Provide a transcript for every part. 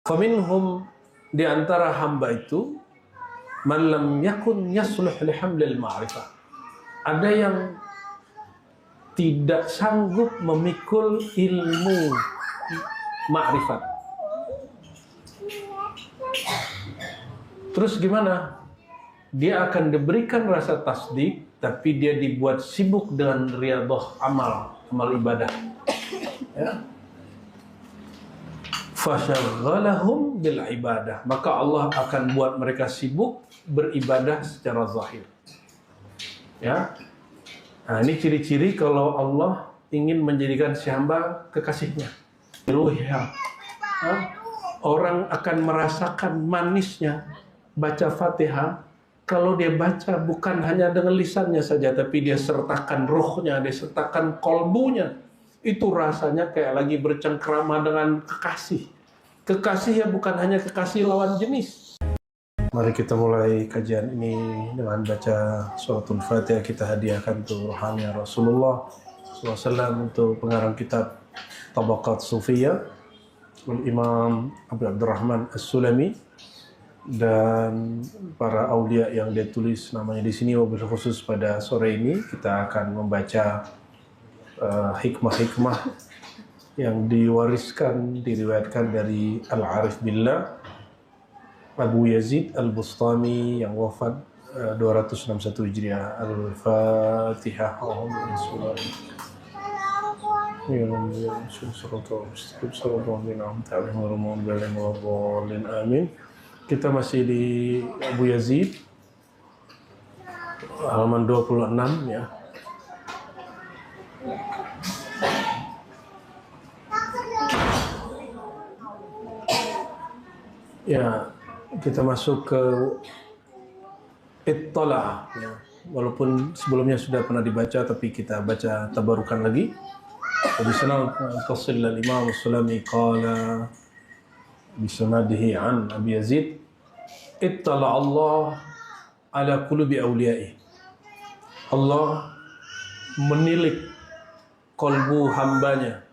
Faminhum, di antara hamba itu, man lam yakun yasluh lihamlil ma'rifah. Ada yang tidak sanggup memikul ilmu ma'rifat. Terus gimana? Dia akan diberikan rasa tasdik, tapi dia dibuat sibuk dengan riyadhah amal ibadah. Ya. Fasyaghalahum bil ibadah, maka Allah akan buat mereka sibuk beribadah secara zahir. Ya. Nah, ini ciri-ciri kalau Allah ingin menjadikan si hamba kekasihnya. Orang akan merasakan manisnya baca Fatihah kalau dia baca bukan hanya dengan lisannya saja, tapi dia sertakan ruhnya, dia sertakan kolbunya. Itu rasanya kayak lagi bercengkrama dengan kekasih. Kekasih ya bukan hanya kekasih lawan jenis. Mari kita mulai kajian ini dengan baca suratul Fatihah. Kita hadiahkan untuk rohani Rasulullah SAW, untuk pengarang kitab Tabaqat Sufiyah, Imam Abu Abdurrahman As-Sulami, dan para aulia yang dia tulis namanya di sini. Wabil khusus pada sore ini kita akan membaca hikmah-hikmah yang diriwayatkan dari Al-Arif Billah Abu Yazid Al-Bustami yang wafat 261 Hijriah. Al-Fatihah. Amin. Kita masih di Abu Yazid, halaman 26 ya. Ya, kita masuk ke Ittala ya. Walaupun sebelumnya sudah pernah dibaca, tapi kita baca tabarukan lagi. Di sana tasil al-Imam As-Sulami qala bisanadihi an Abi Yazid, ittala Allah ala qulubi awliya'i. Allah menilik kolbu hambanya.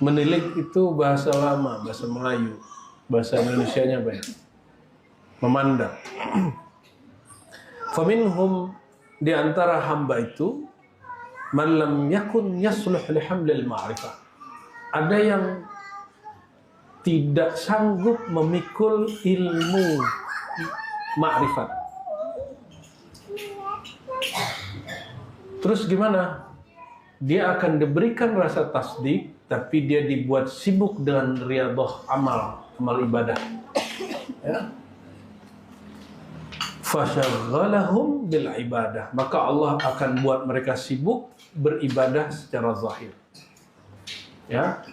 Menilik itu bahasa lama, bahasa Melayu. Bahasa Indonesianya apa ya? Memandang. Faminhum, di antara hamba itu, man lam yakun yasluh lihamlil ma'rifah. Ada yang tidak sanggup memikul ilmu ma'rifat. Terus gimana? Dia akan diberikan rasa tasdik, tapi dia dibuat sibuk dengan riyadhah amal ibadah. Ya. Fasyaghalahum bil ibadah, maka Allah akan buat mereka sibuk beribadah secara zahir. Ya.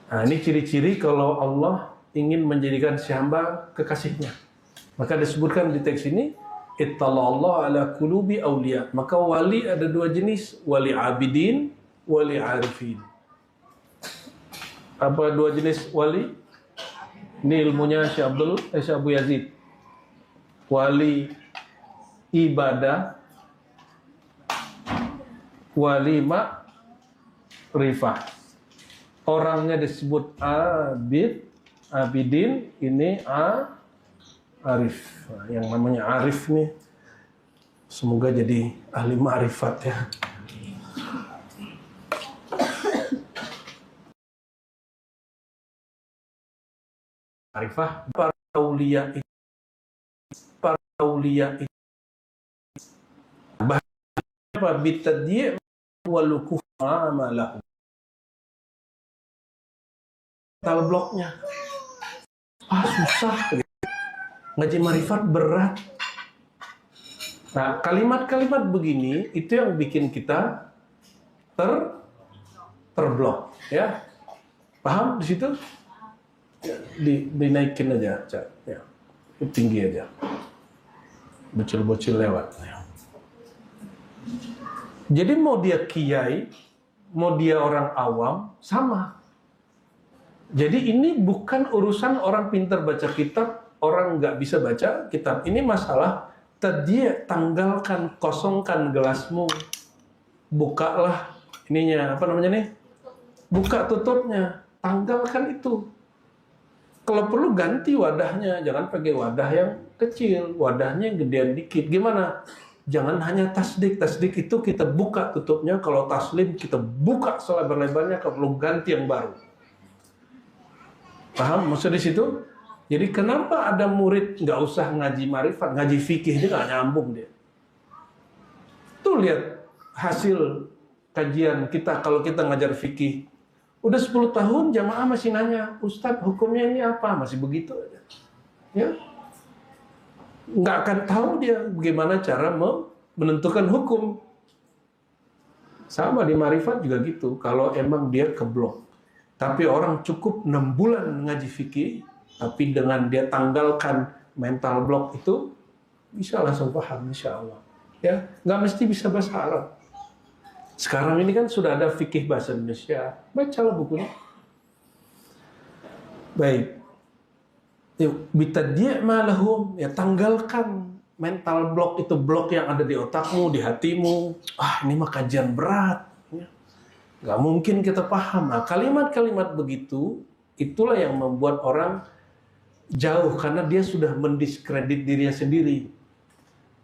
Nah, ini ciri-ciri kalau Allah ingin menjadikan si hamba kekasihnya. Maka disebutkan di teks ini, ittalallahu ala qulubi awliya. Maka wali ada dua jenis, wali abidin, wali arifin. Apa dua jenis wali? Ini ilmunya Syekh Abu Yazid. Wali ibadah, wali ma'rifah. Orangnya disebut abidin, ini arif. Nah, yang namanya arif nih, semoga jadi ahli ma'rifat ya. Arifah, para aulia itu bahwa bitadyi' wal kufa malahu. Tal bloknya. Susah. Ngaji marifat berat. Nah, kalimat-kalimat begini itu yang bikin kita terblok, ya. Paham di situ? Ya, dinaikin aja, Cak. Ya. Tinggi aja. Bocil-bocil lewat. Jadi mau dia kiai, mau dia orang awam, sama. Jadi ini bukan urusan orang pintar baca kitab, orang nggak bisa baca kitab. Ini masalah tadi, tanggalkan, kosongkan gelasmu, bukalah ininya, apa namanya nih? Buka tutupnya, tanggalkan itu. Kalau perlu ganti wadahnya, jangan pakai wadah yang kecil, wadahnya yang gedean dikit. Gimana? Jangan hanya tasdik. Tasdik itu kita buka tutupnya. Kalau taslim kita buka selebar-lebarnya. Kalau perlu ganti yang baru. Paham maksud di situ? Jadi kenapa ada murid nggak usah ngaji marifat, ngaji fikih, dia nggak nyambung dia. Tuh lihat hasil kajian kita kalau kita ngajar fikih. Udah 10 tahun jamaah masih nanya, Ustadz hukumnya ini apa? Masih begitu aja. Ya. Nggak akan tahu dia bagaimana cara menentukan hukum. Sama di marifat juga gitu. Kalau emang dia keblok. Tapi orang cukup 6 bulan ngaji fikih, tapi dengan dia tanggalkan mental block itu, bisa langsung paham insya Allah. Ya, nggak mesti bisa bahasa Arab. Sekarang ini kan sudah ada fikih bahasa Indonesia. Bacalah bukunya. Baik. Bitadji' ma lahum, ya tanggalkan mental block itu, blok yang ada di otakmu, di hatimu. Ini mah kajian berat. Nggak mungkin kita paham. Nah, kalimat-kalimat begitu, itulah yang membuat orang jauh karena dia sudah mendiskredit dirinya sendiri.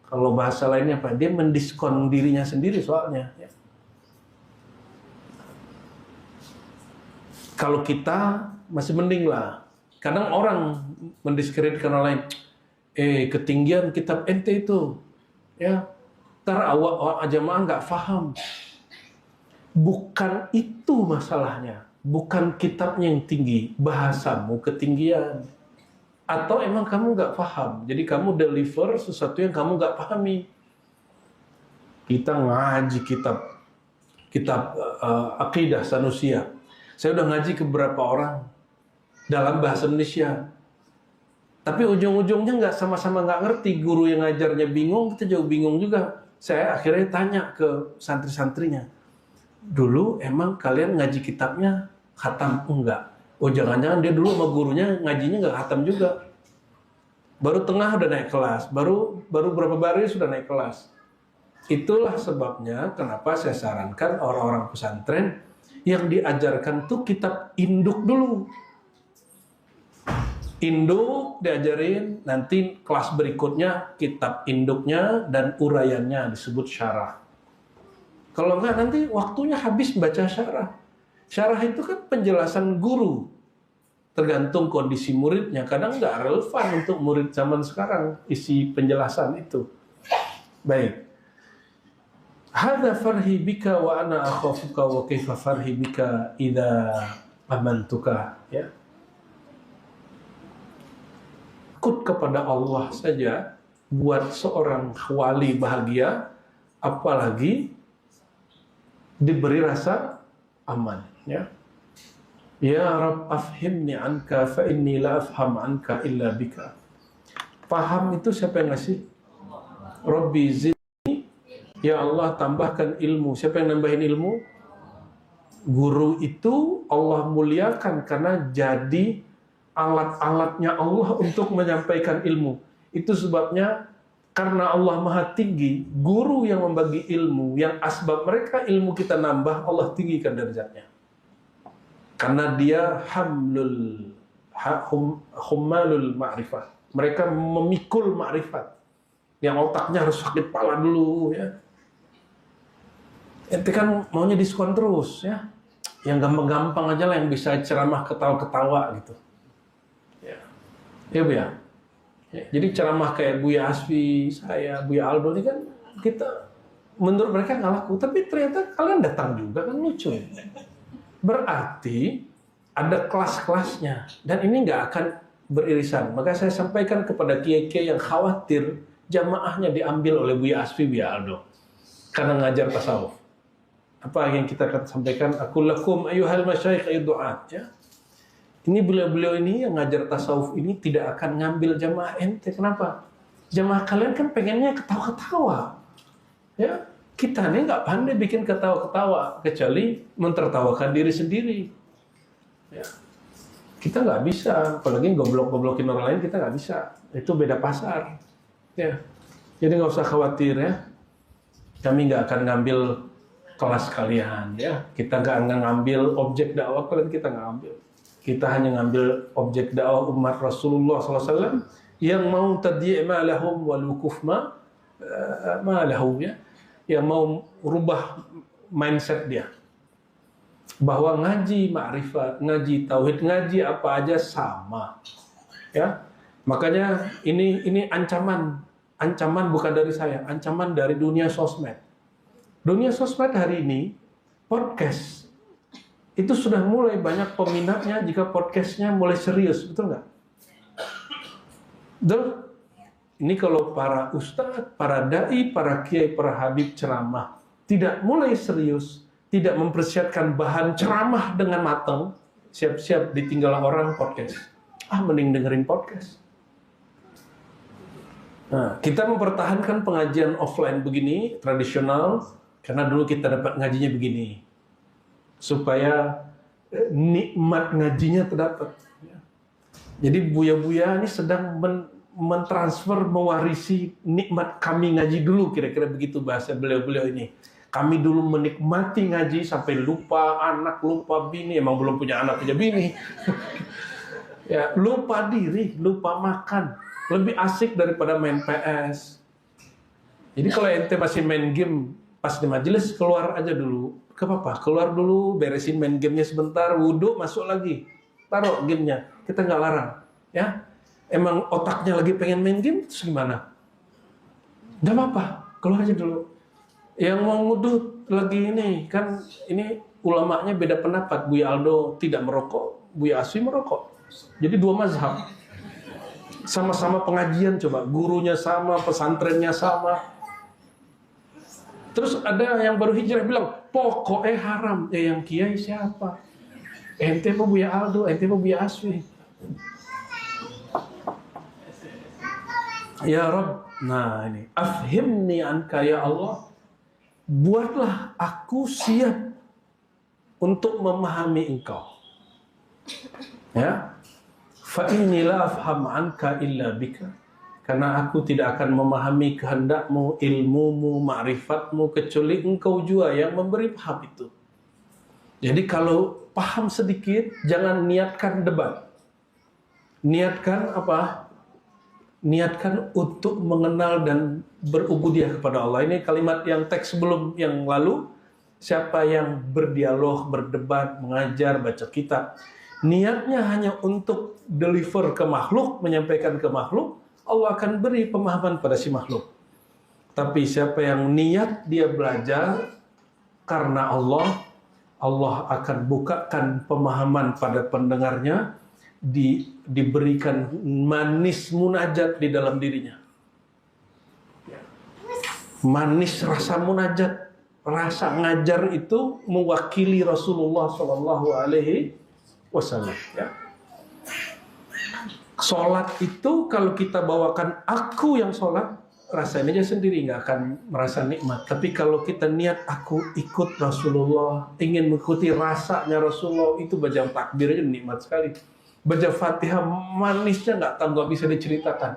Kalau bahasa lainnya apa? Dia mendiskon dirinya sendiri soalnya. Ya. Kalau kita masih mending lah. Kadang orang mendiskreditkan orang lain. Ketinggian kitab ente itu. Ya, ntar awak jamaah nggak paham. Bukan itu masalahnya. Bukan kitabnya yang tinggi. Bahasamu ketinggian. Atau emang kamu nggak paham. Jadi kamu deliver sesuatu yang kamu nggak pahami. Kita ngaji kitab Aqidah Sanusiyah. Saya udah ngaji ke beberapa orang dalam bahasa Indonesia. Tapi ujung-ujungnya nggak sama-sama nggak ngerti. Guru yang ngajarnya bingung, kita jauh bingung juga. Saya akhirnya tanya ke santri-santrinya. Dulu emang kalian ngaji kitabnya khatam? Enggak. Oh jangan-jangan dia dulu sama gurunya ngajinya nggak khatam juga. Baru tengah udah naik kelas. Baru berapa baris sudah naik kelas. Itulah sebabnya kenapa saya sarankan orang-orang pesantren yang diajarkan tuh kitab induk dulu. Induk diajarin, nanti kelas berikutnya kitab induknya dan uraiannya disebut syarah. Kalau enggak nanti waktunya habis baca syarah. Syarah itu kan penjelasan guru. Tergantung kondisi muridnya. Kadang enggak relevan untuk murid zaman sekarang isi penjelasan itu. Baik. Hadza farhi bika wa ana akhafuka wa kaifa farhi bika idza amantuka, ya. Takut kepada Allah saja buat seorang wali bahagia, apalagi diberi rasa aman, ya. Ya Rabb afhimni anka fa inni la afham anka illa bika. Paham itu siapa yang ngasih? Rabbi zid. Ya Allah tambahkan ilmu. Siapa yang nambahin ilmu? Guru itu Allah muliakan karena jadi alat-alatnya Allah untuk menyampaikan ilmu. Itu sebabnya karena Allah Maha Tinggi, guru yang membagi ilmu, yang asbab mereka ilmu kita nambah, Allah tinggikan derajatnya. Karena dia hummalul ma'rifah. Mereka memikul ma'rifat. Yang otaknya harus sakit pala dulu, ya. Ente kan maunya diskon terus, ya. Yang gampang-gampang aja lah yang bisa ceramah ketawa-ketawa gitu. Ya, ya Bu ya. Ya, jadi ceramah kayak Buya Asfi, saya, Buya Aldo ini kan kita menurut mereka nggak laku, tapi ternyata kalian datang juga kan lucu ya. Berarti ada kelas-kelasnya dan ini nggak akan beririsan. Maka saya sampaikan kepada kiai-kiai yang khawatir jamaahnya diambil oleh Buya Asfi, Buya Aldo karena ngajar tasawuf. Apa yang kita akan sampaikan? Aku lakum ayuhal masyayikh ayudu'at, ya. Ini beliau-beliau ini yang ngajar tasawuf ini tidak akan ngambil jamaah ente. Kenapa? Jamaah kalian kan pengennya ketawa-ketawa. Ya, kita nih nggak pandai bikin ketawa-ketawa kecuali mentertawakan diri sendiri. Ya. Kita nggak bisa, apalagi goblok-goblokin orang lain kita nggak bisa. Itu beda pasar. Ya. Jadi nggak usah khawatir ya. Kami nggak akan ngambil kelas kalian ya. Kita nggak ngambil objek dakwah kalian, kita nggak ambil. Kita hanya ngambil objek dakwah umat Rasulullah SAW yang mau tadyi' ma lahum wal wukuf ma lahum, ya, yang mau rubah mindset dia bahwa ngaji ma'rifat, ngaji tauhid, ngaji apa aja sama, ya. Makanya ini ancaman bukan dari saya, ancaman dari dunia sosmed. Dunia sosmed hari ini, podcast itu sudah mulai banyak peminatnya jika podcastnya mulai serius, betul nggak? Betul? Ini kalau para ustadz, para dai, para kiai, para habib ceramah tidak mulai serius, tidak mempersiapkan bahan ceramah dengan matang, siap-siap ditinggal orang podcast. Mending dengerin podcast. Nah, kita mempertahankan pengajian offline begini, tradisional, karena dulu kita dapat ngajinya begini. Supaya nikmat ngajinya terdapat. Jadi Buya-Buya ini sedang mentransfer, mewarisi nikmat kami ngaji dulu, kira-kira begitu bahasa beliau-beliau ini. Kami dulu menikmati ngaji sampai lupa anak, lupa bini, emang belum punya anak, punya bini. Ya, lupa diri, lupa makan. Lebih asik daripada main PS. Jadi kalau ente masih main game pas di majelis, keluar aja dulu. Apa-apa, keluar dulu, beresin main gamenya sebentar, wudhu, masuk lagi, taruh gamenya. Kita nggak larang, ya. Emang otaknya lagi pengen main game, terus gimana? Nggak apa-apa, keluar aja dulu. Yang mau wudhu lagi ini, kan ini ulamanya beda pendapat. Buya Aldo tidak merokok, Buya Aswi merokok. Jadi dua mazhab. Sama-sama pengajian coba, gurunya sama, pesantrennya sama. Terus ada yang baru hijrah bilang, pokoknya haram. Yang kiai siapa? Ente apa Buya Aldo? Ente apa Buya Aswi? Ya Rabb, nah ini, afhimni anka ya Allah. Buatlah aku siap untuk memahami engkau. Ya. Fa inni la afham anka illa bika. Karena aku tidak akan memahami kehendakmu, ilmumu, ma'rifatmu, kecuali engkau juga yang memberi paham itu. Jadi kalau paham sedikit, jangan niatkan debat. Niatkan apa? Niatkan untuk mengenal dan berubudiyah kepada Allah. Ini kalimat yang teks sebelum yang lalu. Siapa yang berdialog, berdebat, mengajar, baca kitab, niatnya hanya untuk deliver ke makhluk, menyampaikan ke makhluk, Allah akan beri pemahaman pada si makhluk. Tapi siapa yang niat dia belajar karena Allah, Allah akan bukakan pemahaman pada pendengarnya, diberikan manis munajat di dalam dirinya. Manis rasa munajat, rasa ngajar itu mewakili Rasulullah SAW. Ya. Sholat itu kalau kita bawakan aku yang sholat, rasanya aja sendiri, nggak akan merasa nikmat. Tapi kalau kita niat aku ikut Rasulullah, ingin mengikuti rasanya Rasulullah, itu baca takbir aja nikmat sekali. Baca Fatihah manisnya nggak bisa diceritakan.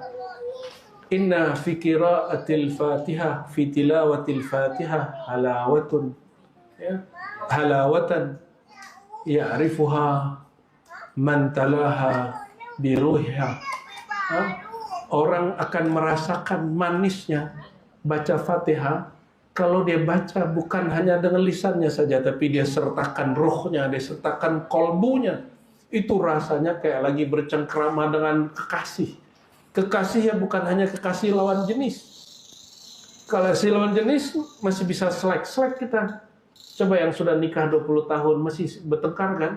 Inna fi qiraatil Fatihah fi tilawatil Fatihah halawatun, ya, halawatan ya'rifuha man talaha biruhiha. Orang akan merasakan manisnya baca Fatihah kalau dia baca bukan hanya dengan lisannya saja, tapi dia sertakan ruhnya, dia sertakan kolbunya. Itu rasanya kayak lagi bercengkrama dengan kekasih. Kekasih ya bukan hanya kekasih lawan jenis. Kalau si lawan jenis masih bisa selek-selek kita. Coba yang sudah nikah 20 tahun masih bertengkar kan?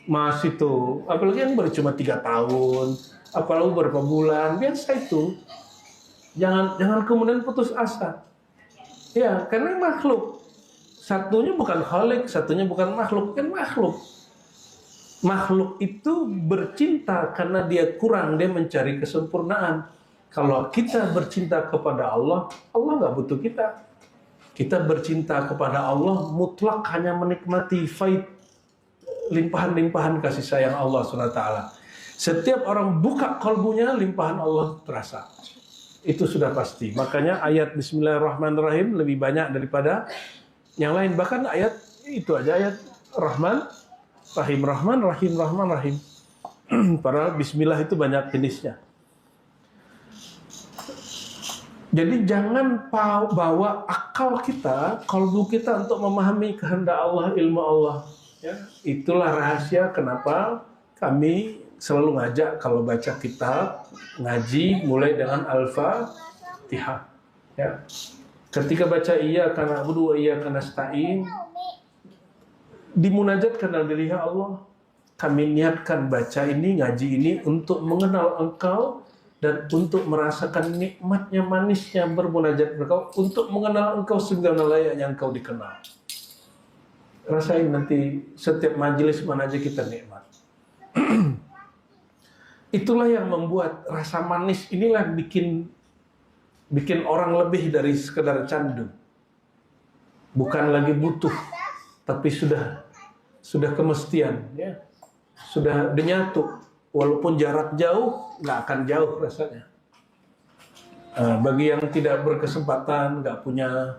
Masih tuh, apalagi yang baru cuma 3 tahun, apalagi beberapa bulan, biasa itu. Jangan kemudian putus asa. Ya, karena makhluk. Satunya bukan khalik, satunya bukan makhluk, kan makhluk. Makhluk itu bercinta karena dia kurang, dia mencari kesempurnaan. Kalau kita bercinta kepada Allah, Allah nggak butuh kita. Kita bercinta kepada Allah mutlak hanya menikmati faid, limpahan-limpahan kasih sayang Allah SWT. Setiap orang buka kalbunya, limpahan Allah terasa. Itu sudah pasti. Makanya ayat Bismillahirrahmanirrahim lebih banyak daripada yang lain. Bahkan ayat itu aja, ayat Rahman, Rahim Rahman, Rahim Rahman, Rahim. Padahal bismillah itu banyak jenisnya. Jadi jangan bawa akal kita, kalbu kita untuk memahami kehendak Allah, ilmu Allah. Ya, itulah rahasia kenapa kami selalu ngajak kalau baca kitab, ngaji mulai dengan Al-Fatihah. Ya. Ketika baca iyyaka na'budu wa iyyaka nasta'in, dimunajatkan dalam diri Allah. Kami niatkan baca ini, ngaji ini untuk mengenal Engkau dan untuk merasakan nikmatnya, manisnya bermunajat Engkau, untuk mengenal Engkau sebagaimana layaknya Engkau dikenal. Rasain nanti setiap majelis mana aja kita nikmat. Itulah yang membuat rasa manis inilah bikin orang lebih dari sekedar candu. Bukan lagi butuh, tapi sudah kemestian, ya. Sudah menyatu. Walaupun jarak jauh, nggak akan jauh rasanya. Bagi yang tidak berkesempatan, nggak punya,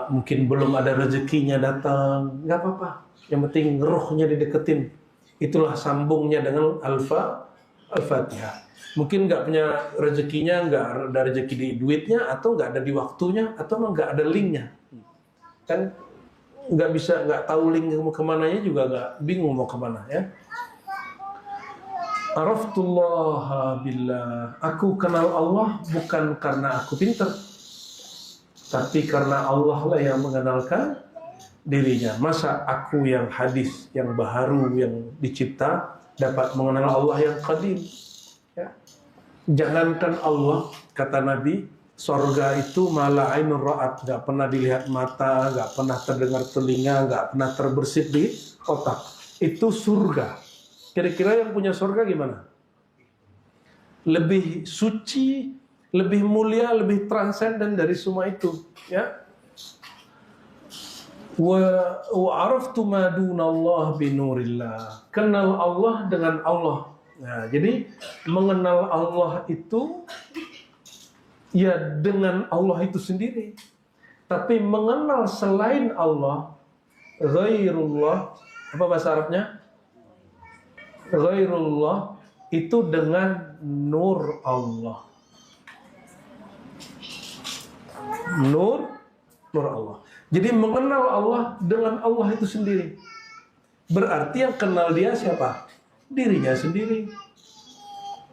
mungkin belum ada rezekinya datang, nggak apa-apa. Yang penting rohnya dideketin. Itulah sambungnya dengan Al-Fatihah. Mungkin nggak punya rezekinya, nggak ada rezeki di duitnya, atau nggak ada di waktunya, atau nggak ada linknya. Kan nggak tahu link kemananya juga nggak, bingung mau kemana, ya. Araftullah billah. Aku kenal Allah bukan karena aku pintar, tapi karena Allah lah yang mengenalkan dirinya. Masa aku yang hadis, yang baharu, yang dicipta dapat mengenal Allah yang qadim, ya. Jangankan Allah, kata Nabi, sorga itu malah ainur ra'at, gak pernah dilihat mata, gak pernah terdengar telinga, gak pernah terbersit di otak. Itu surga. Kira-kira yang punya surga gimana? Lebih suci, lebih mulia, lebih transenden dari semua itu, ya. Wa araftu ma dunallah binurillah. Kenal Allah dengan Allah. Nah, jadi mengenal Allah itu ya dengan Allah itu sendiri. Tapi mengenal selain Allah, ghairullah, apa bahasa Arabnya? Ghairullah itu dengan nur Allah. Nur Allah. Jadi mengenal Allah dengan Allah itu sendiri. Berarti yang kenal dia siapa? Dirinya sendiri.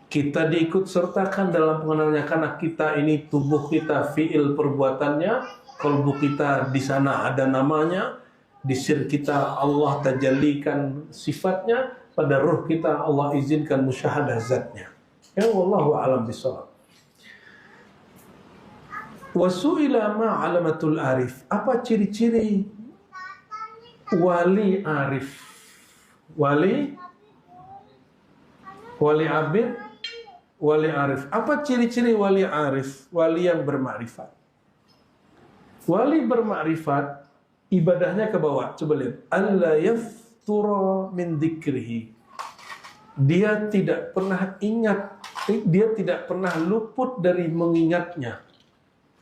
Kita diikut sertakan dalam pengenalnya karena kita ini tubuh kita fiil perbuatannya, kalbu kita di sana ada namanya, di sir kita Allah tajallikan sifatnya, pada ruh kita Allah izinkan musyahadah zatnya. Ya wallahu a'lam bishawab. Wasu'ila ma alamatul arif. Apa ciri-ciri wali arif? Wali abid, wali arif. Apa ciri-ciri wali arif? Wali yang bermakrifat. Wali bermakrifat ibadahnya ke bawah. Coba lihat. Alla yaftura min dzikrihi. Dia tidak pernah ingat, dia tidak pernah luput dari mengingatnya.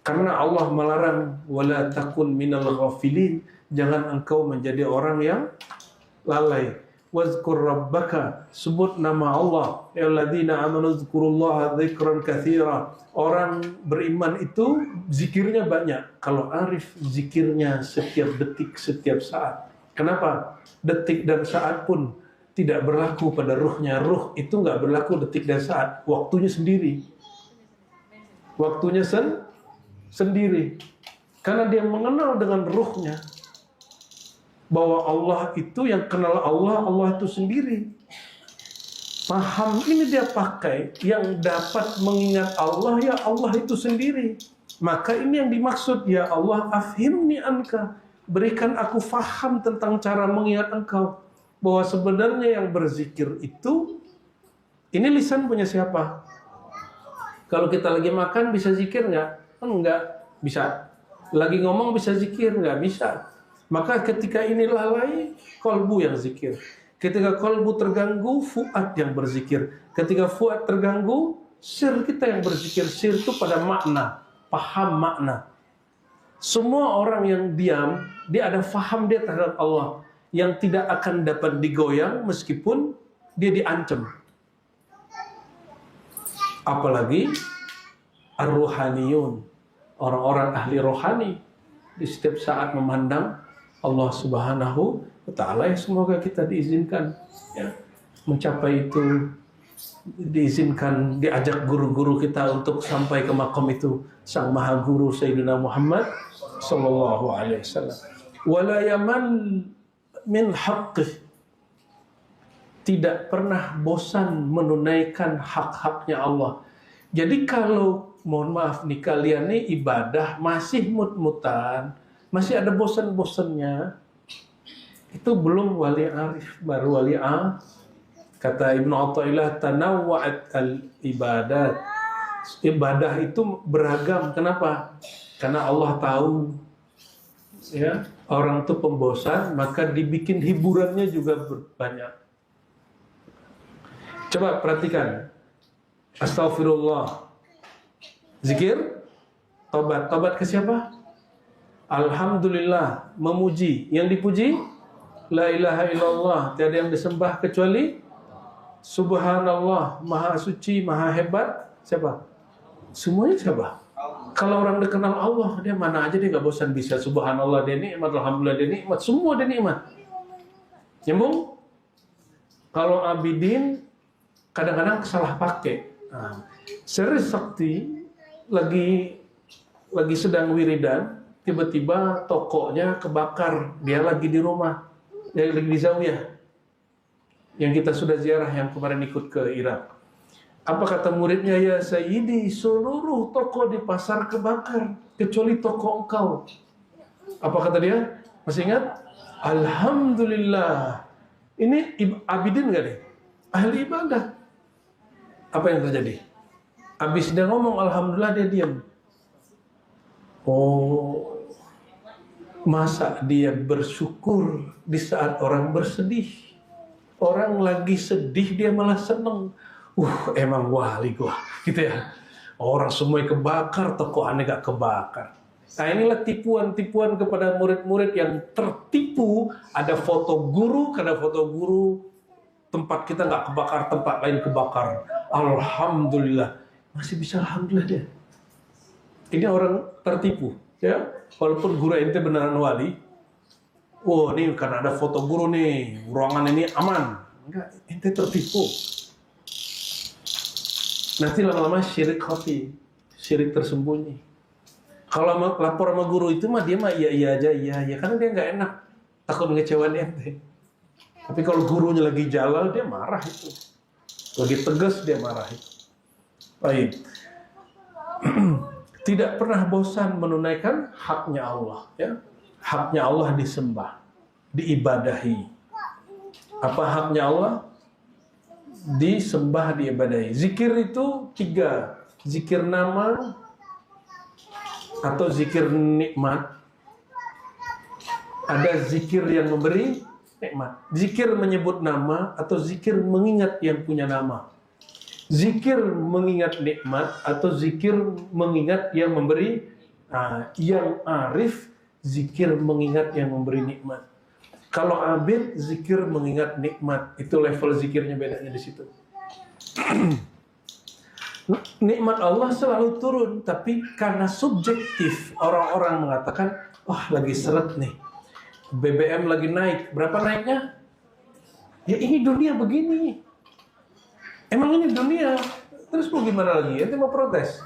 Karena Allah melarang wala takun minal ghafilin, jangan engkau menjadi orang yang lalai. Wazkur rabbaka, sebut nama Allah. Ya alladzina amanu dzkurullaha dzikran katsira. Orang beriman itu zikirnya banyak. Kalau arif zikirnya setiap detik, setiap saat. Kenapa? Detik dan saat pun tidak berlaku pada ruhnya. Ruh itu nggak berlaku detik dan saat. Waktunya sendiri. Waktunya sendiri. Karena dia mengenal dengan ruhnya bahwa Allah itu yang kenal Allah, Allah itu sendiri. Paham ini dia pakai, yang dapat mengingat Allah ya Allah itu sendiri. Maka ini yang dimaksud, ya Allah afhimni anka, berikan aku faham tentang cara mengingat engkau. Bahwa sebenarnya yang berzikir itu, ini lisan punya siapa? Kalau kita lagi makan bisa zikir nggak? Enggak bisa. Lagi ngomong bisa zikir? Nggak bisa. Maka ketika ini lalai, kolbu yang zikir. Ketika kolbu terganggu, fuad yang berzikir. Ketika fuad terganggu, sir kita yang berzikir. Sir itu pada makna, paham makna. Semua orang yang diam, dia ada faham dia terhadap Allah. yang tidak akan dapat digoyang meskipun dia diancam. Apalagi ar-ruhaniyun, orang-orang ahli rohani, di setiap saat memandang Allah Subhanahu wa Ta'ala. Ya, semoga kita diizinkan ya, mencapai itu, diizinkan diajak guru-guru kita untuk sampai ke makom itu, Sang Maha Guru Sayyidina Muhammad sallallahu alaihi wasallam. Wala yaman min haqqih, tidak pernah bosan menunaikan hak-haknya Allah. Jadi kalau, mohon maaf nih, kalian nih ibadah masih mut-mutan, masih ada bosan-bosannya, itu belum wali arif, baru wali a. Kata Ibnu Athaillah, tanawwa'at al-ibadat. Ibadah itu beragam. Kenapa? Karena Allah tahu ya, orang itu pembosan, maka dibikin hiburannya juga banyak. Coba perhatikan. Astaghfirullah. Zikir, tobat. Tobat ke siapa? Alhamdulillah, memuji. Yang dipuji? La ilaha illallah, tiada yang disembah kecuali Subhanallah, maha suci, maha hebat. Siapa? Semuanya siapa? Kalau orang dikenal Allah, dia mana aja dia gak bosan bisa. Subhanallah dia nikmat, alhamdulillah dia nikmat, semua dia nikmat. Nyambung? Kalau abidin kadang-kadang salah pakai. Nah, Sri Sakti lagi sedang wiridan, tiba-tiba tokonya kebakar. Dia lagi di rumah, dia lagi di Zawiyah. Yang kita sudah ziarah yang kemarin ikut ke Irak. Apa kata muridnya? Ya Sayyidi, seluruh toko di pasar kebakar kecuali toko engkau. Apa kata dia? Masih ingat? Alhamdulillah. Ini abidin gak deh? Ahli ibadah. Apa yang terjadi? Habis dia ngomong Alhamdulillah, dia diam. Oh, masa dia bersyukur di saat orang bersedih? Orang lagi sedih dia malah seneng. Emang wali gua, gitu ya. Orang semua kebakar, toko aneh gak kebakar. Nah, inilah tipuan-tipuan kepada murid-murid yang tertipu. Ada foto guru, karena foto guru tempat kita gak kebakar, tempat lain kebakar. Alhamdulillah, masih bisa alhamdulillah dia. Ini orang tertipu, ya. Walaupun guru ente beneran wali. Ini karena ada foto guru nih, ruangan ini aman. Enggak, ente tertipu. Nanti lama-lama syirik khafi, syirik tersembunyi. Kalau lapor sama guru itu mah dia mah iya aja, iya. Karena dia nggak enak, takut ngecewain ente. Tapi kalau gurunya lagi jalal, dia marah itu. Lagi tegas, dia marah itu. Baik. Tidak pernah bosan menunaikan haknya Allah, ya. Haknya Allah disembah, diibadahi. Apa haknya Allah? Disembah, diibadahi. Zikir itu 3. Zikir nama atau zikir nikmat. Ada zikir yang memberi nikmat. Zikir menyebut nama atau zikir mengingat yang punya nama. Zikir mengingat nikmat atau zikir mengingat yang memberi. Yang arif, zikir mengingat yang memberi nikmat. Kalau abid, zikir mengingat nikmat. Itu level zikirnya, bedanya di situ. Nikmat Allah selalu turun, tapi karena subjektif, orang-orang mengatakan, wah lagi seret nih, BBM lagi naik. Berapa naiknya? Ya ini dunia begini. Emang ini dunia. Terus mau gimana lagi? Ente mau protes?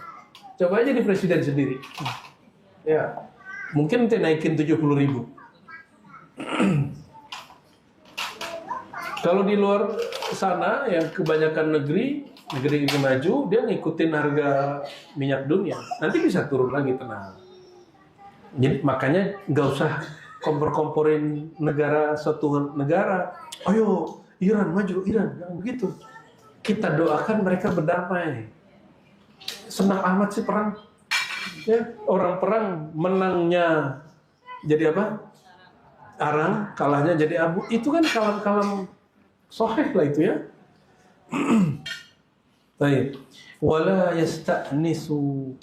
Coba aja di presiden sendiri. Ya, mungkin ente naikin 70.000. Kalau di luar sana yang kebanyakan negeri maju, dia ngikutin harga minyak dunia. Nanti bisa turun lagi, tenang. Jadi makanya nggak usah kompor-komporin suatu negara. Ayo Iran maju, Iran, jangan begitu. Kita doakan mereka berdamai. Senang amat sih perang. Ya, orang perang menangnya jadi apa? Arang, kalahnya jadi abu. Itu kan kalam-kalam sahih lah itu ya. Baik. Wala yasta'nisu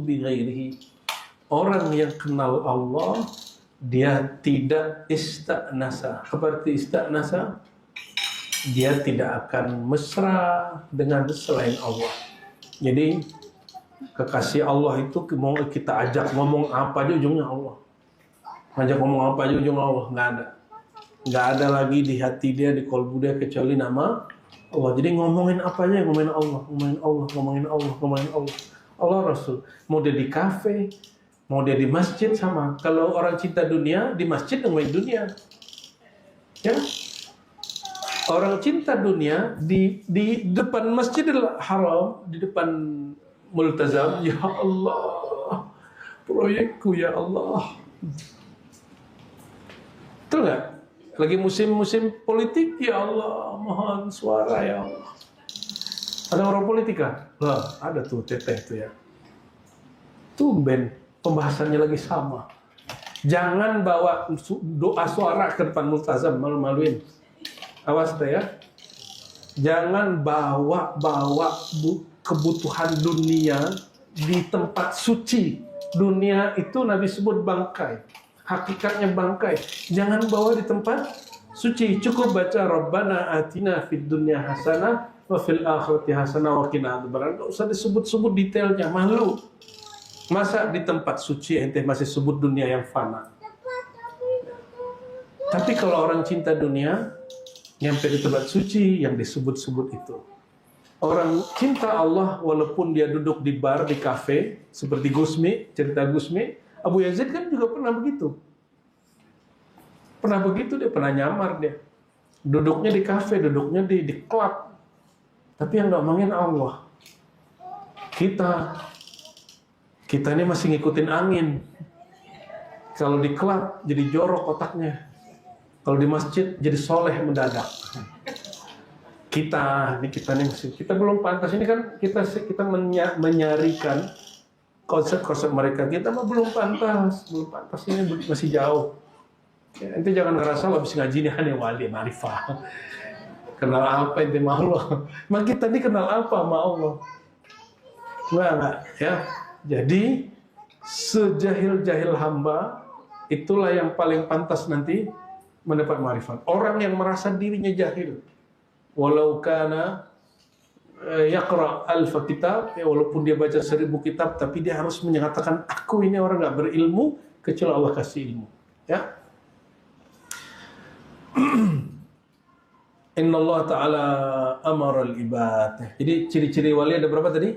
bi ghairihi. Orang yang kenal Allah, dia tidak istanasa. Seperti istanasa, dia tidak akan mesra dengan selain Allah. Jadi kekasih Allah itu mau kita ajak ngomong apa aja ujungnya Allah. Ajak ngomong apa aja ujungnya Allah, nggak ada. Nggak ada lagi di hati dia, di kolbu dia kecuali nama Allah. Jadi ngomongin apa aja, ngomongin Allah, ngomongin Allah, ngomongin Allah, ngomongin Allah. Allah Rasul. Mau dia di kafe, mau dia di masjid sama. Kalau orang cinta dunia, di masjid ngomongin dunia. Ya. Orang cinta dunia di depan Masjidil Haram, di depan Multazam, ya Allah, proyekku ya Allah. Betul nggak? Lagi musim-musim politik, ya Allah, mohon suara ya Allah. Ada orang politik kan? Lah, ada tuh teteh tuh ya. Tumben pembahasannya lagi sama. Jangan bawa doa suara ke depan Multazam, malu-maluin. Awas tuh ya. Jangan bawa kebutuhan dunia di tempat suci. Dunia itu Nabi sebut bangkai. Hakikatnya bangkai. Jangan bawa di tempat suci. Cukup baca Rabbana atina fid dunya hasanah wa fil akhirati hasanah wa qina adzabannar. Enggak usah disebut-sebut detailnya, malu. Masa di tempat suci ente masih sebut dunia yang fana. Tapi kalau orang cinta dunia, nyampe di tempat suci yang disebut-sebut itu. Orang cinta Allah walaupun dia duduk di bar, di kafe, seperti Gusmi, cerita Gusmi, Abu Yazid kan juga pernah begitu. Pernah begitu, dia pernah nyamar dia. Duduknya di kafe, duduknya di klub. Tapi yang ngomongin Allah. Kita ini masih ngikutin angin. Kalau di klub jadi jorok otaknya. Kalau di masjid jadi soleh mendadak. Kita belum pantas. Ini kan kita menyarikan konsep-konsep mereka. Kita mah belum pantas ini masih jauh. Ya, ente jangan ngerasa lo habis ngaji nih hanya wali marifah. Kenal apa ente sama Allah? Mak kita ini kenal apa sama Allah? Enggak ya. Jadi sejahil-jahil hamba itulah yang paling pantas nanti mendapat marifat. Orang yang merasa dirinya jahil, walau kana yaqra alfa kitab, ya, walaupun dia baca 1000 kitab, tapi dia harus menyatakan aku ini orang nggak berilmu kecuali Allah kasih ilmu. Ya. Inna Allah Ta'ala amara al-ibad. Jadi ciri-ciri wali ada berapa tadi?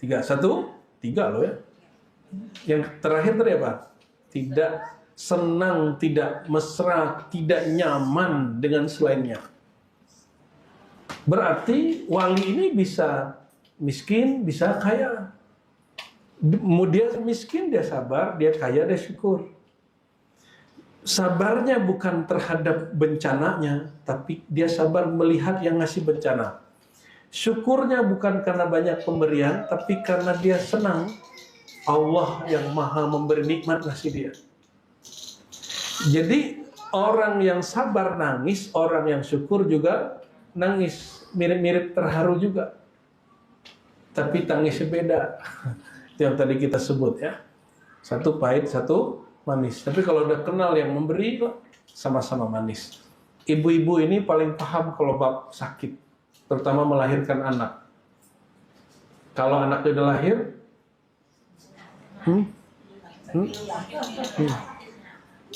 3. 3 loh ya. Yang terakhir tadi apa? Tidak senang, tidak mesra, tidak nyaman dengan selainnya. Berarti wali ini bisa miskin, bisa kaya. Dia miskin, dia sabar, dia kaya, dia syukur. Sabarnya bukan terhadap bencananya, tapi dia sabar melihat yang ngasih bencana. Syukurnya bukan karena banyak pemberian, tapi karena dia senang Allah yang maha memberi nikmat ngasih dia. Jadi orang yang sabar nangis, orang yang syukur juga nangis, mirip-mirip terharu juga. Tapi tangisnya beda. Itu yang tadi kita sebut ya. Satu pahit, satu manis. Tapi kalau udah kenal yang memberi, sama-sama manis. Ibu-ibu ini paling paham kalau bab sakit, terutama melahirkan anak. Kalau anaknya udah lahir,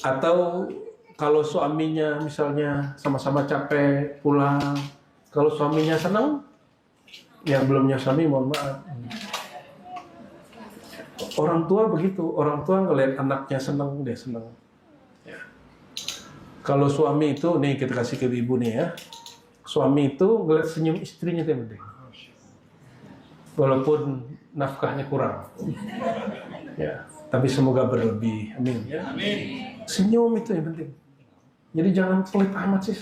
atau kalau suaminya misalnya sama-sama capek pulang, kalau suaminya senang, yang belumnya suami mohon maaf. Orang tua begitu, orang tua ngelihat anaknya senang, dia senang. Ya. Kalau suami itu, nih kita kasih ke ibu nih ya, suami itu ngelihat senyum istrinya itu yang penting. Walaupun nafkahnya kurang, ya, tapi semoga berlebih, amin. Ya. Amin. Senyum itu yang penting. Jadi jangan pelit amat sih,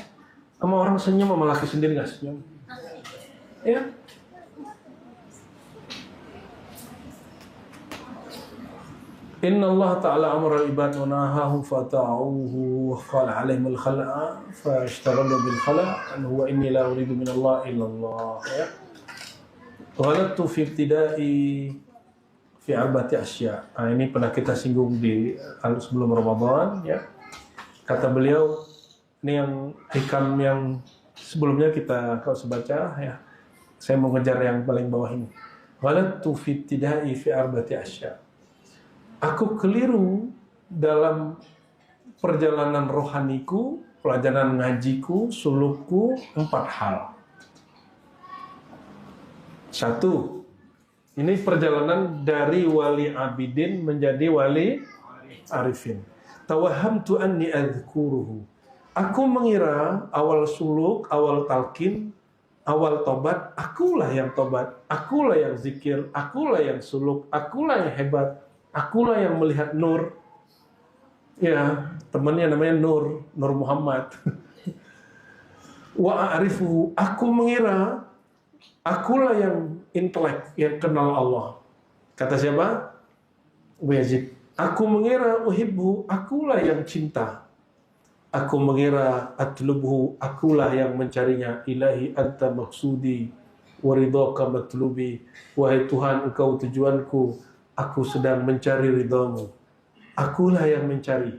sama orang senyum sama laki sendiri nggak senyum. Ya. Inna Allah Ta'ala amara al-ibad wa nahahum fata'uhu wa qala alaihim al-khala'a fashtarallu bil-khala'a an huwa inni la uridu min Allah illa Allah. Ya. Ghalattu fi ibtida'i fi arba'ati asya. Nah, ini pernah kita singgung di sebelum Ramadan ya. Kata beliau, ini yang hikam yang sebelumnya kita kau sebaca ya. Saya mau ngejar yang paling bawah ini. Ghalattu fi ibtida'i fi arba'ati asya. Aku keliru dalam perjalanan rohaniku, pelajaran ngajiku, sulukku, 4 hal. 1, ini perjalanan dari wali abidin menjadi wali arifin. Tawahhamtu anni adzkuruhu. Aku mengira awal suluk, awal talqin, awal tobat, akulah yang tobat, akulah yang zikir, akulah yang suluk, akulah yang hebat, akulah yang melihat nur. Ya, temannya namanya Nur Muhammad. Wa a'rifu, aku mengira akulah yang intelek, yang kenal Allah. Kata siapa? Abu Yazid. Aku mengira uhibbu, akulah yang cinta. Aku mengira atlubuhu, akulah yang mencarinya. Ilahi anta maksudi, waridhaka matlubi. Wahai Tuhan, engkau tujuanku, aku sedang mencari ridhamu. Akulah yang mencari.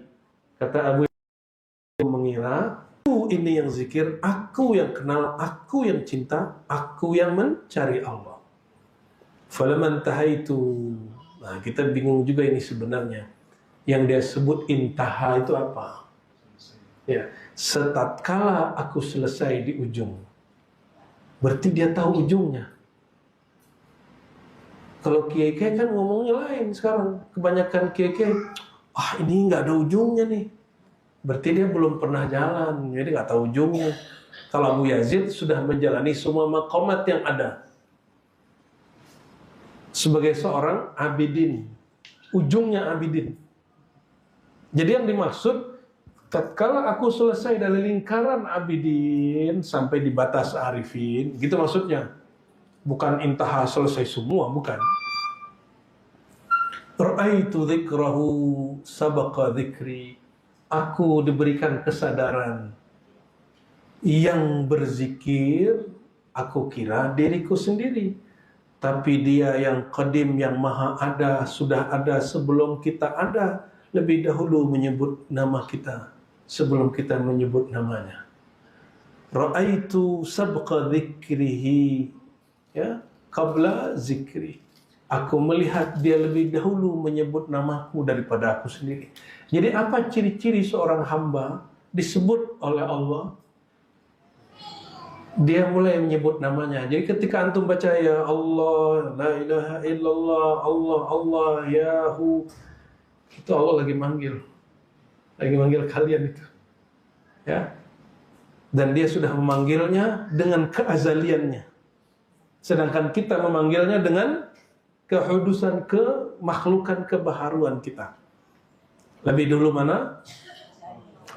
Kata Abu Yazid, mengira aku ini yang zikir, aku yang kenal, aku yang cinta, aku yang mencari Allah. Falaman tahaitu. Nah, kita bingung juga ini sebenarnya. Yang dia sebut intaha itu apa? Ya, setatkala aku selesai di ujung. Berarti dia tahu ujungnya. Kalau kiai-kiai kan ngomongnya lain sekarang. Kebanyakan kiai-kiai, ini nggak ada ujungnya nih. Berarti dia belum pernah jalan, jadi nggak tahu ujungnya. Kalau Abu Yazid sudah menjalani semua maqamat yang ada. Sebagai seorang abidin, ujungnya abidin. Jadi yang dimaksud, tatkala aku selesai dari lingkaran abidin sampai di batas arifin, gitu maksudnya. Bukan intaha selesai semua, bukan. Ra'aitu dzikrahu sabaqa dzikri. Aku diberikan kesadaran. Yang berzikir, aku kira diriku sendiri. Tapi dia yang qadim, yang maha ada, sudah ada sebelum kita ada. Lebih dahulu menyebut nama kita sebelum kita menyebut namanya. Ra'aitu sabqa dzikrihi, ya, qabla zikri. Aku melihat dia lebih dahulu menyebut namaku daripada aku sendiri. Jadi apa ciri-ciri seorang hamba disebut oleh Allah? Dia mulai menyebut namanya. Jadi ketika antum baca ya Allah, la ilaha illallah, Allah, Allah, Yahu, itu Allah lagi manggil kalian itu. Ya. Dan dia sudah memanggilnya dengan keazaliannya. Sedangkan kita memanggilnya dengan kehudusan, kemakhlukan, kebaharuan kita. Lebih dulu mana?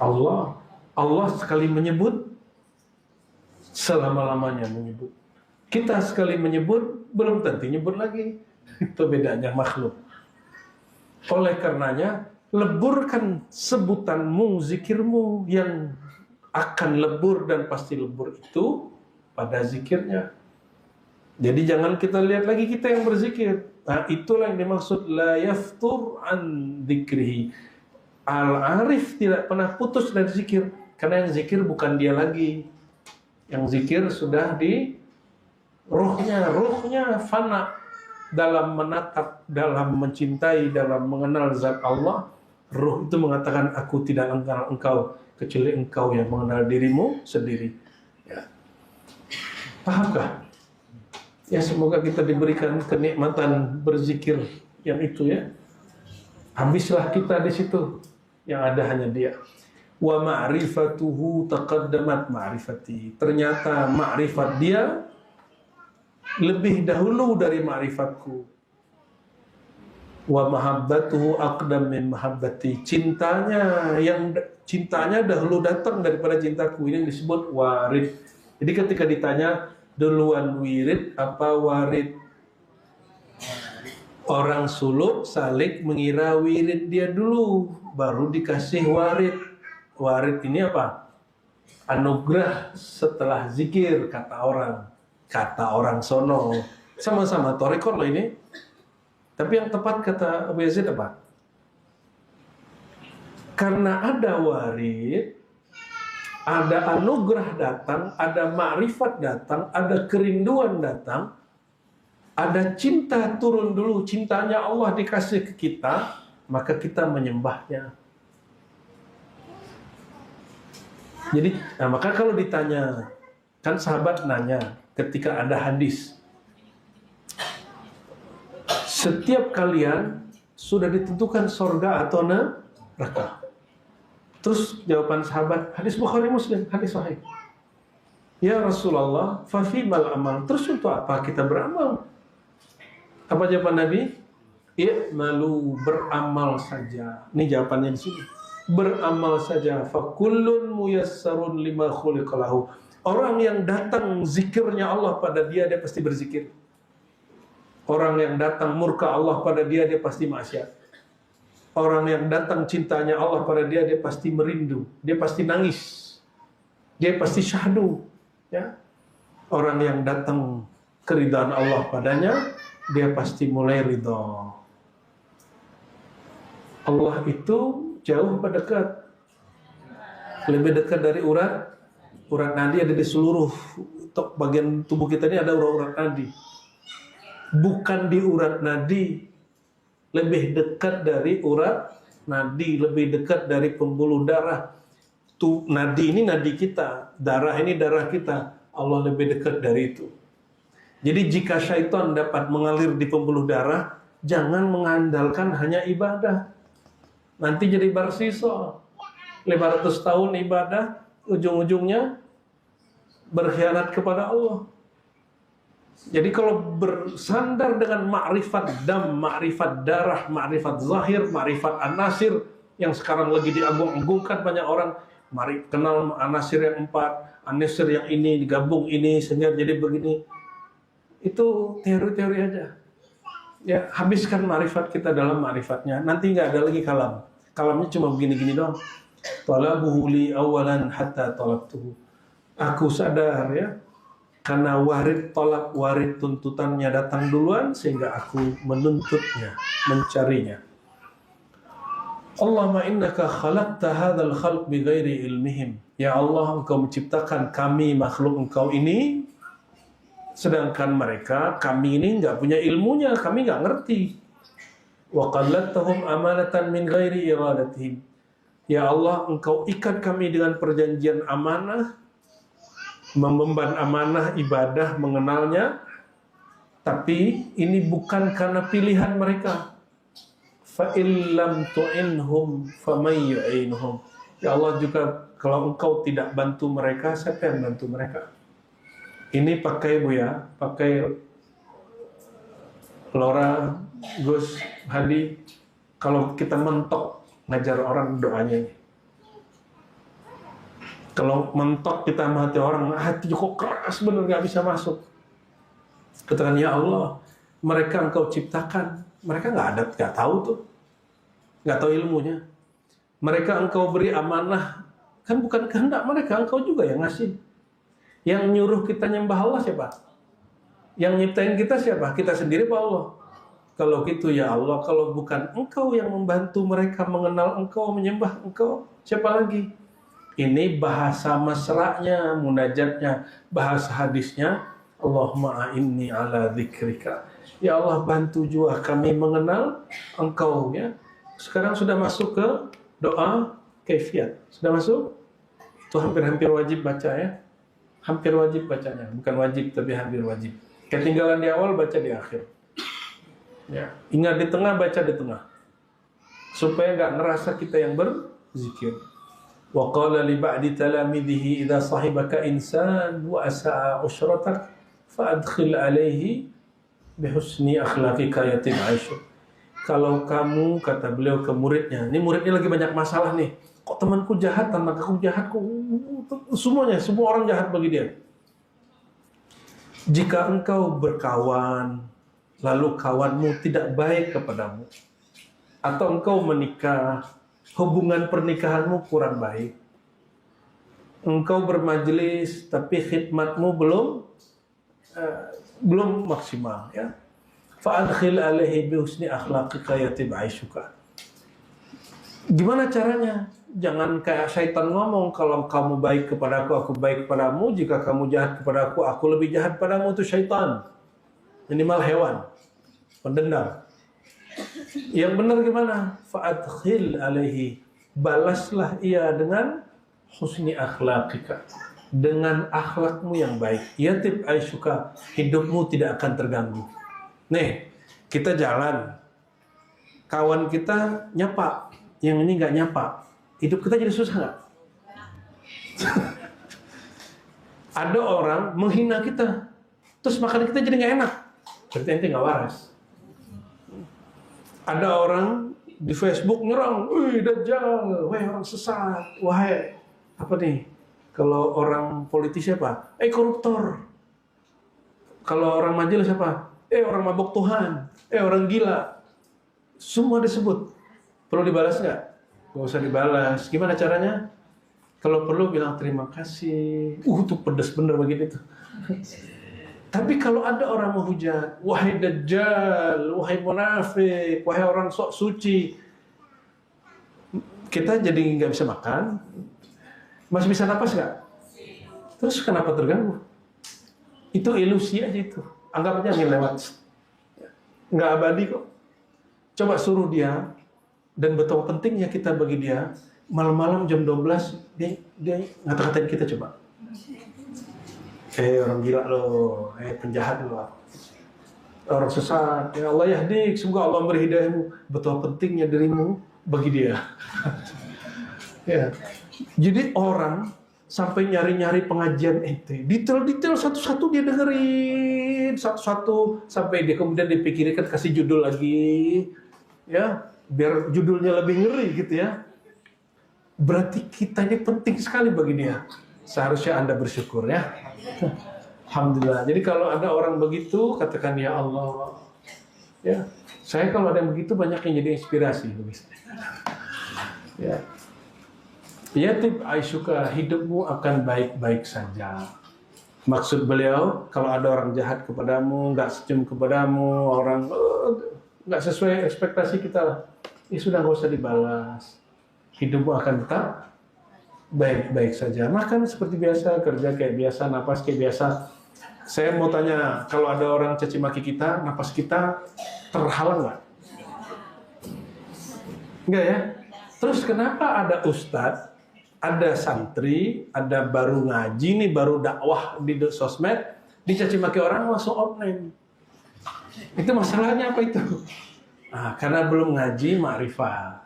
Allah. Allah sekali menyebut, selama-lamanya menyebut. Kita sekali menyebut, belum tentu nyebut lagi. Itu bedanya makhluk. Oleh karenanya, leburkan sebutanmu, zikirmu yang akan lebur dan pasti lebur itu pada zikirnya. Jadi jangan kita lihat lagi kita yang berzikir. Nah, itulah yang dimaksud la yaftur an dzikrihi. Al-arif tidak pernah putus dari zikir, karena yang zikir bukan dia lagi. Yang zikir sudah di ruhnya fana dalam menatap, dalam mencintai, dalam mengenal zat Allah. Ruh itu mengatakan aku tidak mengenal engkau kecuali engkau yang mengenal dirimu sendiri. Ya. Pahamkah? Ya, semoga kita diberikan kenikmatan berzikir yang itu ya. Habislah kita di situ, yang ada hanya dia. Wa ma'rifatuhu taqaddamat ma'rifati. Ternyata ma'rifat dia lebih dahulu dari ma'rifatku. Wa mahabbatuhu aqdam min mahabbati. Cintanya dahulu datang daripada cintaku. Ini yang disebut warid. Jadi ketika ditanya duluan wirid apa warid? Orang suluk salik mengira wirid dia dulu, baru dikasih warid. Warid ini apa? Anugerah setelah zikir, kata orang sono. Sama-sama thariqah loh ini. Tapi yang tepat kata Abu Yazid apa? Karena ada warid, ada anugerah datang, ada ma'rifat datang, ada kerinduan datang, ada cinta turun dulu, cintanya Allah dikasih ke kita, maka kita menyembahnya. Jadi, maka kalau ditanya, kan sahabat nanya ketika ada hadis, setiap kalian sudah ditentukan surga atau neraka. Terus jawaban sahabat, hadis Bukhari Muslim, hadis sahih. Ya Rasulullah, fafimal amal. Terus untuk apa kita beramal? Apa jawaban Nabi? I'malu, beramal saja. Ini jawabannya di sini. Beramal saja. Fakullun muyassarun lima khuliqalahu. Orang yang datang zikirnya Allah pada dia pasti berzikir. Orang yang datang murka Allah pada dia pasti maksiat. Orang yang datang cintanya Allah pada dia pasti merindu. Dia pasti nangis. Dia pasti syahdu. Ya. Orang yang datang keridhaan Allah padanya, dia pasti mulai ridho. Allah itu jauh mendekat. Lebih dekat dari urat nadi ada di seluruh bagian tubuh kita ini, ada urat nadi. Bukan di urat nadi, lebih dekat dari urat nadi, lebih dekat dari pembuluh darah. Tuh nadi ini nadi kita, darah ini darah kita. Allah lebih dekat dari itu. Jadi jika syaitan dapat mengalir di pembuluh darah, jangan mengandalkan hanya ibadah. Nanti jadi barsiso. 500 tahun ibadah, ujung-ujungnya berkhianat kepada Allah. Jadi kalau bersandar dengan ma'rifat dam, ma'rifat darah, ma'rifat zahir, ma'rifat an-nasir, yang sekarang lagi diagung-agungkan banyak orang, mari kenal an-nasir yang 4, an-nasir yang ini, digabung ini, sehingga jadi begini. Itu teori-teori aja. Ya, habiskan ma'rifat kita dalam ma'rifatnya. Nanti nggak ada lagi kalam. Kalamnya cuma begini-gini doang. Talabuhu li awalan hatta talabtuhu. Aku sadar ya, karena warid tolak, warid tuntutannya datang duluan, sehingga aku menuntutnya, mencarinya. Allahumma innaka khalaqta hadzal khalq bighairi ilmihim. Ya Allah, Engkau menciptakan kami makhluk Engkau ini, sedangkan mereka, kami ini nggak punya ilmunya, kami nggak ngerti. Wa qallattahum amanatan min ghairi iradatihim. Ya Allah, Engkau ikat kami dengan perjanjian amanah, mememban amanah ibadah, mengenalnya, tapi ini bukan karena pilihan mereka. Fa illam tu'inhum faman yu'inhum. Ya Allah, juga kalau Engkau tidak bantu mereka, siapa yang bantu mereka? Ini pakai Bu ya, pakai Lora, Gus, Hadi. Kalau kita mentok ngajar orang doanya ini. Kalau mentok kita sama hati orang, hati kok keras bener gak bisa masuk. Katakan, ya Allah, mereka Engkau ciptakan, mereka nggak tahu tuh, nggak tahu ilmunya. Mereka Engkau beri amanah, kan bukan kehendak mereka, Engkau juga yang ngasih. Yang nyuruh kita nyembah Allah siapa? Yang nyiptain kita siapa? Kita sendiri Pak Allah. Kalau gitu ya Allah, kalau bukan Engkau yang membantu mereka mengenal Engkau, menyembah Engkau, siapa lagi? Ini bahasa mesra'nya, munajatnya, bahasa hadisnya, Allahumma a'inni ala dzikrika. Ya Allah, bantu juga kami mengenal Engkau ya. Sekarang sudah masuk ke doa kaifiat. Sudah masuk? Itu hampir-hampir wajib baca ya. Hampir wajib bacanya, bukan wajib tapi hampir wajib. Ketinggalan di awal, baca di akhir. Ya, ingat di tengah, baca di tengah. Supaya nggak ngerasa kita yang berzikir. Wa qala li ba'di talamidhihi idza sahibaka insan wa asa'a ushratak fa adkhil alaihi bihusni akhlaqika yatim aisyuk. Kalau kamu, kata beliau ke muridnya, ini muridnya lagi banyak masalah nih. Kok temanku jahat, temanku jahat, kok semuanya, semua orang jahat bagi dia. Jika engkau berkawan, lalu kawanmu tidak baik kepadamu, atau engkau menikah, hubungan pernikahanmu kurang baik, engkau bermajelis tapi khidmatmu belum maksimal ya, Fa'adkhil alaihi bihusni akhlaqika yatib aishuka. Gimana caranya? Jangan kayak syaitan ngomong, kalau kamu baik kepadaku, aku baik kepadamu. Jika kamu jahat kepadaku, aku lebih jahat padamu. Itu syaitan. Minimal hewan, pendendam. Yang benar gimana? Fa'adkhil alaihi, balaslah ia dengan husni akhlaqika, dengan akhlakmu yang baik. Yatib aishuka, hidupmu tidak akan terganggu. Nih, kita jalan, kawan kita nyapa, yang ini nggak nyapa, hidup kita jadi susah nggak? Ada orang menghina kita, terus makan kita jadi nggak enak, berarti ente nggak waras. Ada orang di Facebook nyerang, wih dajjal, wahai orang sesat, wahai apa nih? Kalau orang politisi apa? Koruptor. Kalau orang majelis apa? Orang mabuk Tuhan, orang gila. Semua disebut. Perlu dibalas nggak? Nggak usah dibalas. Gimana caranya? Kalau perlu bilang terima kasih. Tuh pedas bener begitu tuh. Tapi kalau ada orang menghujat, wahai dajjal, wahai munafik, wahai orang sok suci, kita jadi nggak bisa makan. Masih bisa napas nggak? Terus kenapa terganggu? Itu ilusi aja itu. Anggap aja angin lewat. Nggak abadi kok. Coba suruh dia, dan betapa pentingnya kita bagi dia, malam-malam jam 12, dia ngata-ngatain kita coba. Orang gila loh, penjahat loh. Orang sesat, ya Allah yahdik, semoga Allah memberi hidayahmu. Betapa pentingnya dirimu bagi dia. Ya. Jadi orang sampai nyari-nyari pengajian ente, detail-detail satu-satu dia dengerin, satu-satu sampai dia kemudian dipikirkan kasih judul lagi, ya biar judulnya lebih ngeri gitu ya. Berarti kita ini penting sekali bagi dia. Seharusnya Anda bersyukur ya. Alhamdulillah. Jadi kalau ada orang begitu, katakan ya Allah. Ya, saya kalau ada yang begitu banyak yang jadi inspirasi. Ya. Yatib aishuka, hidupmu akan baik-baik saja. Maksud beliau, kalau ada orang jahat kepadamu, nggak senyum kepadamu, orang nggak sesuai ekspektasi kita, ya sudah nggak usah dibalas. Hidupmu akan tetap baik-baik saja. Makan seperti biasa, kerja kayak biasa, napas kayak biasa. Saya mau tanya, kalau ada orang caci maki kita, napas kita terhalang nggak? Enggak ya? Terus kenapa ada ustadz, ada santri, ada baru ngaji nih, baru dakwah di sosmed, dicaci maki orang langsung offline? Itu masalahnya apa itu? Nah, karena belum ngaji ma'rifah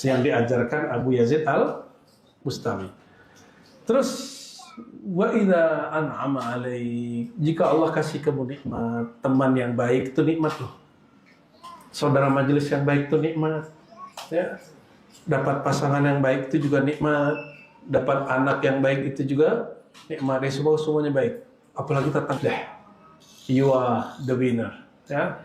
yang diajarkan Abu Yazid Al-Bustami. Terus wa idza an'ama alaik, jika Allah kasih kamu nikmat, teman yang baik itu nikmat loh. Saudara majelis yang baik itu nikmat. Ya. Dapat pasangan yang baik itu juga nikmat, dapat anak yang baik itu juga nikmat. Ya, semuanya baik. Apalagi tetap deh, you are the winner. Ya.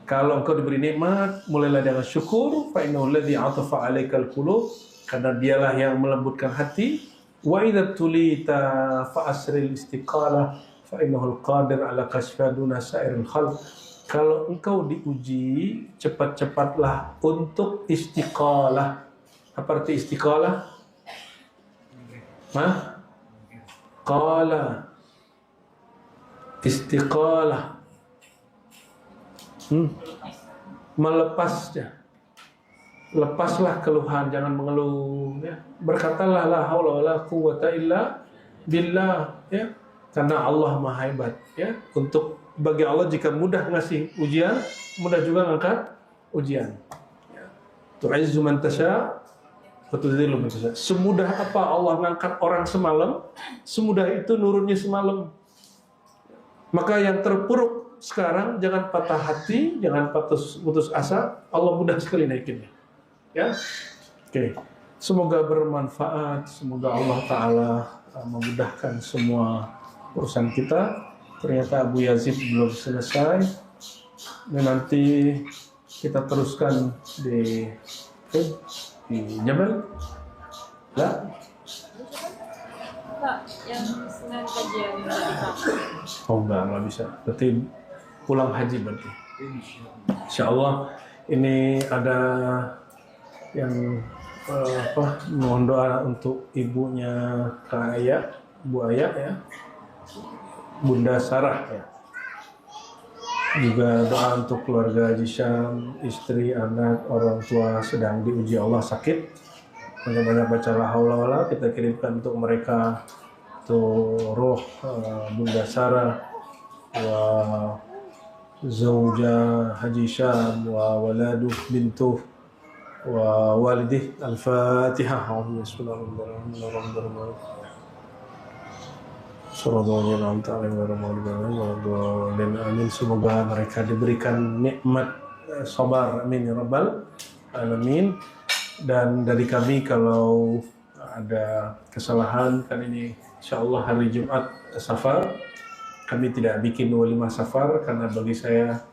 Kalau engkau diberi nikmat, mulailah dengan syukur. Fa innahu alladzi atafa 'alaikal qulub, karena dialah yang melembutkan hati. Wa idza tulita fa asril istiqalah, fa innahu al-qadir 'ala kashfaduna sa'iril khalq. Kalau engkau diuji, cepat-cepatlah untuk istiqalah. Apa arti istiqalah? Qala. Istiqalah. Melepasnya. Lepaslah keluhan, jangan mengeluh. Ya. Berkatalah la haula wala quwwata illa billah. Ya. Karena Allah Maha Hebat. Ya. Untuk bagi Allah jika mudah ngasih ujian, mudah juga ngangkat ujian. Tu'izzu man tasya wa tudhillu man tasya. Semudah apa Allah ngangkat orang semalam, semudah itu nurunnya semalam. Maka yang terpuruk sekarang jangan patah hati, jangan putus asa, Allah mudah sekali naikinnya. Ya. Oke. Semoga bermanfaat, semoga Allah Ta'ala memudahkan semua urusan kita. Ternyata Abu Yazid belum selesai. Dan nanti kita teruskan di Jabal. Lah. Pak, yang Senin kajian tadi Pak. Oh enggak bisa. Berarti pulang haji berarti. Insya Allah ini ada yang mohon doa untuk ibunya Kak Aya, Bu Aya ya, Bunda Sarah ya. Juga doa untuk keluarga Haji Syam, istri, anak, orang tua sedang diuji Allah sakit. Banyak-banyak baca la haula wala, kita kirimkan untuk mereka, untuk roh Bunda Sarah wa zauja Haji Syam wa waladu bintuh wa walidih. Al-Fatihah. Bismillahirrahmanirrahim. Amin. Semoga mereka diberikan nikmat sabar, amin ya rabbal alamin. Dan dari kami kalau ada kesalahan, kan ini insyaallah hari Jumat Safar, kami tidak bikin walimah safar karena bagi saya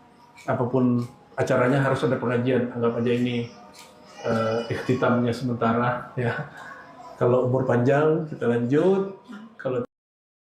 apapun acaranya harus ada pengajian. Anggap aja ini ikhtitamnya sementara ya. Kalau umur panjang kita lanjut,